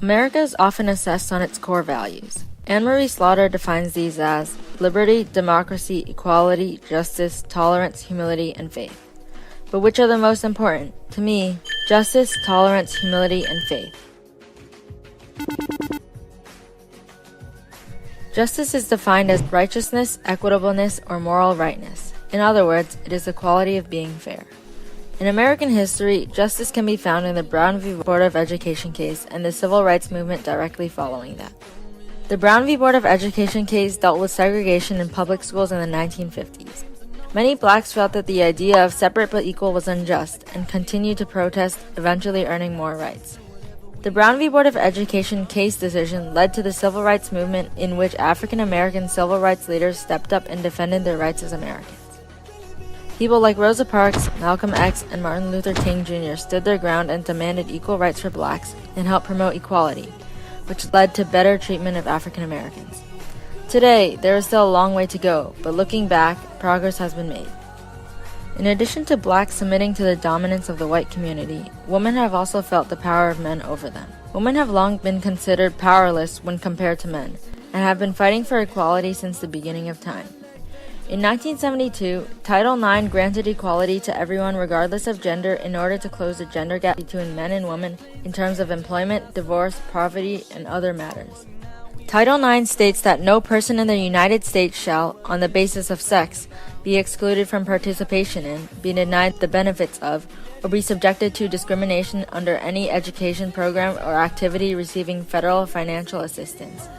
America is often assessed on its core values. Anne-Marie Slaughter defines these as liberty, democracy, equality, justice, tolerance, humility, and faith. But which are the most important? To me, justice, tolerance, humility, and faith. Justice is defined as righteousness, equitableness, or moral rightness. In other words, it is the quality of being fair. In American history, justice can be found in the Brown v. Board of Education case and the civil rights movement directly following that. The Brown v. Board of Education case dealt with segregation in public schools in the 1950s. Many blacks felt that the idea of separate but equal was unjust and continued to protest, eventually earning more rights. The Brown v. Board of Education case decision led to the civil rights movement in which African American civil rights leaders stepped up and defended their rights as Americans. People like Rosa Parks, Malcolm X, and Martin Luther King Jr. stood their ground and demanded equal rights for blacks and helped promote equality, which led to better treatment of African Americans. Today, there is still a long way to go, but looking back, progress has been made. In addition to blacks submitting to the dominance of the white community, women have also felt the power of men over them. Women have long been considered powerless when compared to men, and have been fighting for equality since the beginning of time. In 1972, Title IX granted equality to everyone regardless of gender in order to close the gender gap between men and women in terms of employment, divorce, poverty, and other matters. Title IX states that no person in the United States shall, on the basis of sex, be excluded from participation in, be denied the benefits of, or be subjected to discrimination under any education program or activity receiving federal financial assistance.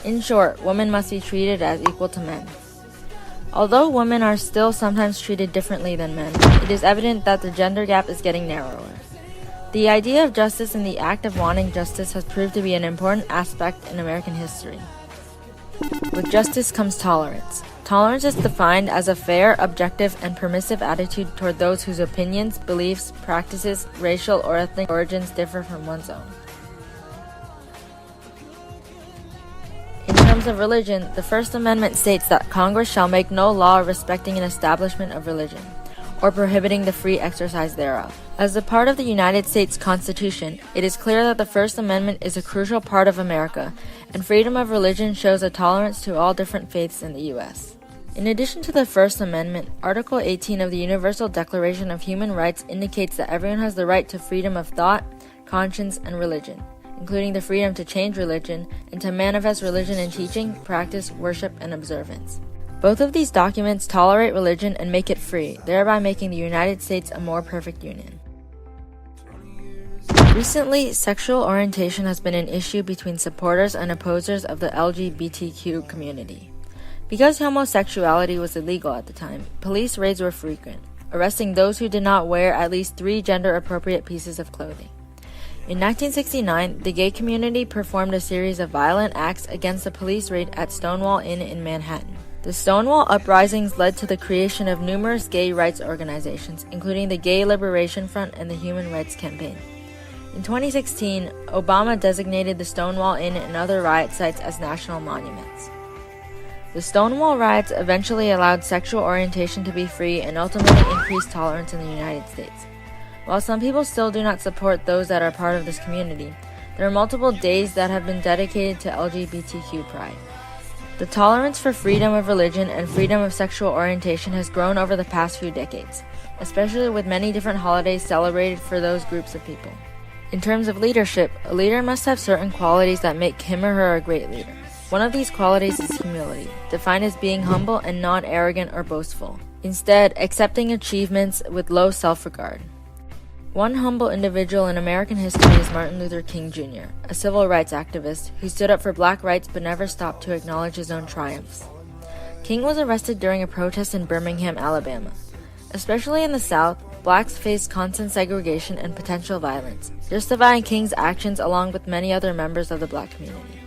In short, women must be treated as equal to men. Although women are still sometimes treated differently than men, it is evident that the gender gap is getting narrower. The idea of justice and the act of wanting justice has proved to be an important aspect in American history. With justice comes tolerance. Tolerance is defined as a fair, objective, and permissive attitude toward those whose opinions, beliefs, practices, racial or ethnic origins differ from one's own. In terms of religion, the First Amendment states that Congress shall make no law respecting an establishment of religion, or prohibiting the free exercise thereof. As a part of the United States Constitution, it is clear that the First Amendment is a crucial part of America, and freedom of religion shows a tolerance to all different faiths in the U.S. In addition to the First Amendment, Article 18 of the Universal Declaration of Human Rights indicates that everyone has the right to freedom of thought, conscience, and religion, including the freedom to change religion and to manifest religion in teaching, practice, worship, and observance. Both of these documents tolerate religion and make it free, thereby making the United States a more perfect union. Recently, sexual orientation has been an issue between supporters and opposers of the LGBTQ community. Because homosexuality was illegal at the time, police raids were frequent, arresting those who did not wear at least 3 gender-appropriate pieces of clothing. In 1969, the gay community performed a series of violent acts against the police raid at Stonewall Inn in Manhattan. The Stonewall uprisings led to the creation of numerous gay rights organizations, including the Gay Liberation Front and the Human Rights Campaign. In 2016, Obama designated the Stonewall Inn and other riot sites as national monuments. The Stonewall riots eventually allowed sexual orientation to be free and ultimately increased tolerance in the United States. While some people still do not support those that are part of this community, there are multiple days that have been dedicated to LGBTQ pride. The tolerance for freedom of religion and freedom of sexual orientation has grown over the past few decades, especially with many different holidays celebrated for those groups of people. In terms of leadership, a leader must have certain qualities that make him or her a great leader. One of these qualities is humility, defined as being humble and not arrogant or boastful. Instead, accepting achievements with low self-regard. One humble individual in American history is Martin Luther King Jr., a civil rights activist who stood up for black rights but never stopped to acknowledge his own triumphs. King was arrested during a protest in Birmingham, Alabama. Especially in the South, blacks faced constant segregation and potential violence, justifying King's actions along with many other members of the black community.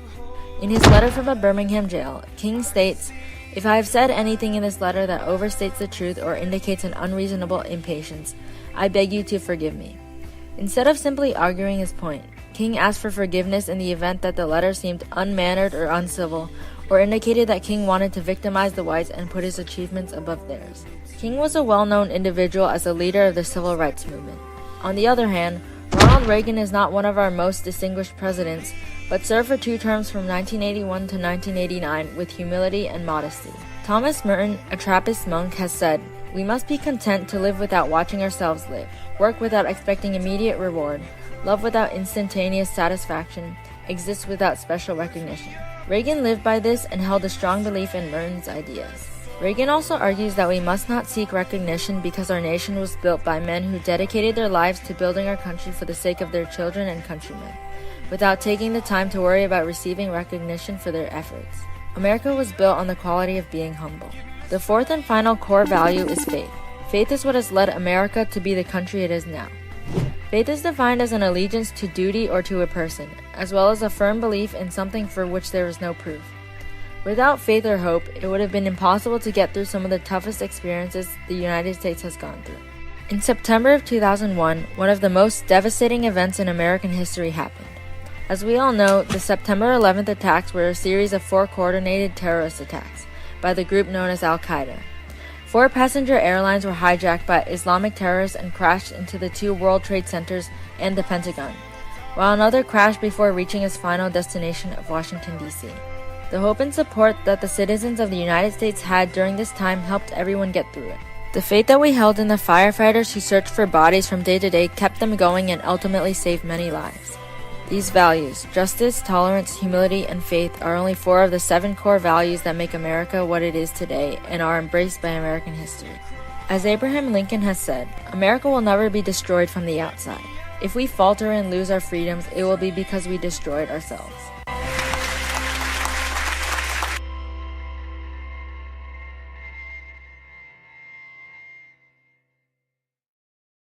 In his letter from a Birmingham jail, King states, "If I have said anything in this letter that overstates the truth or indicates an unreasonable impatience, I beg you to forgive me." Instead of simply arguing his point, King asked for forgiveness in the event that the letter seemed unmannered or uncivil, or indicated that King wanted to victimize the whites and put his achievements above theirs. King was a well-known individual as a leader of the civil rights movement. On the other hand, Ronald Reagan is not one of our most distinguished presidents, but served for 2 terms from 1981 to 1989 with humility and modesty. Thomas Merton, a Trappist monk, has said, "We must be content to live without watching ourselves live, work without expecting immediate reward, love without instantaneous satisfaction, exist without special recognition." Reagan lived by this and held a strong belief in Merton's ideas. Reagan also argues that we must not seek recognition because our nation was built by men who dedicated their lives to building our country for the sake of their children and countrymen, without taking the time to worry about receiving recognition for their efforts. America was built on the quality of being humble. The fourth and final core value is faith. Faith is what has led America to be the country it is now. Faith is defined as an allegiance to duty or to a person, as well as a firm belief in something for which there is no proof. Without faith or hope, it would have been impossible to get through some of the toughest experiences the United States has gone through. In September of 2001, one of the most devastating events in American history happened. As we all know, the September 11th attacks were a series of 4 coordinated terrorist attacks by the group known as Al-Qaeda. 4 passenger airlines were hijacked by Islamic terrorists and crashed into the 2 World Trade Centers and the Pentagon, while another crashed before reaching its final destination of Washington, D.C. The hope and support that the citizens of the United States had during this time helped everyone get through it. The faith that we held in the firefighters who searched for bodies from day to day kept them going and ultimately saved many lives. These values, justice, tolerance, humility, and faith, are only 4 of the 7 core values that make America what it is today and are embraced by American history. As Abraham Lincoln has said, America will never be destroyed from the outside. If we falter and lose our freedoms, it will be because we destroyed ourselves.